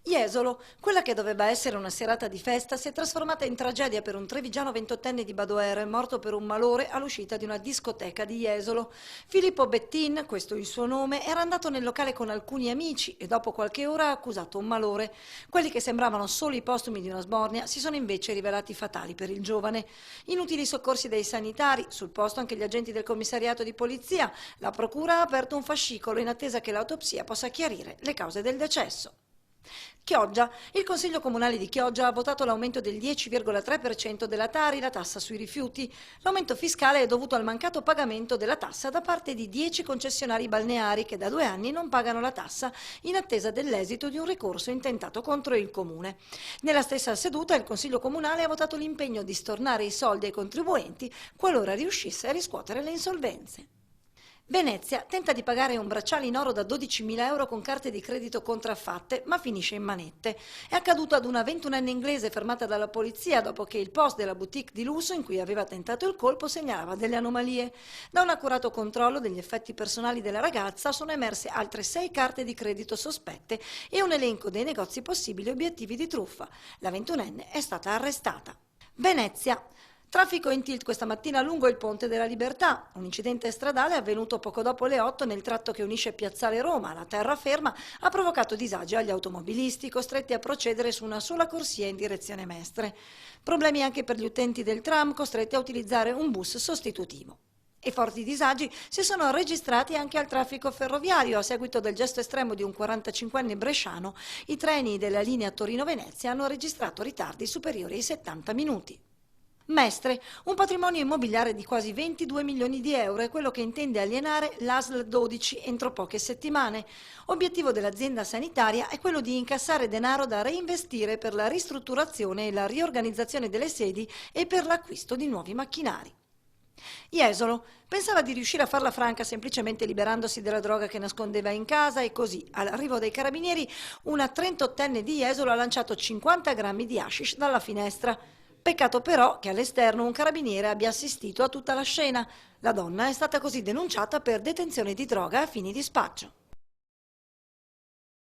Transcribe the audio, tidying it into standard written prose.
Jesolo, quella che doveva essere una serata di festa, si è trasformata in tragedia per un trevigiano 28enne di Badoero, morto per un malore all'uscita di una discoteca di Jesolo. Filippo Bettin, questo il suo nome, era andato nel locale con alcuni amici e dopo qualche ora ha accusato un malore. Quelli che sembravano solo i postumi di una sbornia si sono invece rivelati fatali per il giovane. Inutili soccorsi dei sanitari, sul posto anche gli agenti del commissariato di polizia. La procura ha aperto un fascicolo in attesa che l'autopsia possa chiarire le cause del decesso. Chioggia. Il Consiglio Comunale di Chioggia ha votato l'aumento del 10,3% della Tari, la tassa sui rifiuti. L'aumento fiscale è dovuto al mancato pagamento della tassa da parte di 10 concessionari balneari che da 2 anni non pagano la tassa in attesa dell'esito di un ricorso intentato contro il Comune. Nella stessa seduta il Consiglio Comunale ha votato l'impegno di stornare i soldi ai contribuenti qualora riuscisse a riscuotere le insolvenze. Venezia tenta di pagare un bracciale in oro da 12.000 euro con carte di credito contraffatte, ma finisce in manette. È accaduto ad una 21enne inglese fermata dalla polizia dopo che il post della boutique di lusso in cui aveva tentato il colpo segnalava delle anomalie. Da un accurato controllo degli effetti personali della ragazza sono emerse altre 6 carte di credito sospette e un elenco dei negozi possibili obiettivi di truffa. La 21enne è stata arrestata. Venezia. Traffico in tilt questa mattina lungo il Ponte della Libertà. Un incidente stradale avvenuto poco dopo le 8 nel tratto che unisce Piazzale Roma alla terraferma ha provocato disagi agli automobilisti costretti a procedere su una sola corsia in direzione Mestre. Problemi anche per gli utenti del tram costretti a utilizzare un bus sostitutivo. E forti disagi si sono registrati anche al traffico ferroviario a seguito del gesto estremo di un 45enne bresciano. I treni della linea Torino-Venezia hanno registrato ritardi superiori ai 70 minuti. Mestre, un patrimonio immobiliare di quasi 22 milioni di euro è quello che intende alienare l'ASL 12 entro poche settimane. Obiettivo dell'azienda sanitaria è quello di incassare denaro da reinvestire per la ristrutturazione e la riorganizzazione delle sedi e per l'acquisto di nuovi macchinari. Jesolo pensava di riuscire a farla franca semplicemente liberandosi della droga che nascondeva in casa e così, all'arrivo dei carabinieri, una 38enne di Jesolo ha lanciato 50 grammi di hashish dalla finestra. Peccato però che all'esterno un carabiniere abbia assistito a tutta la scena. La donna è stata così denunciata per detenzione di droga a fini di spaccio.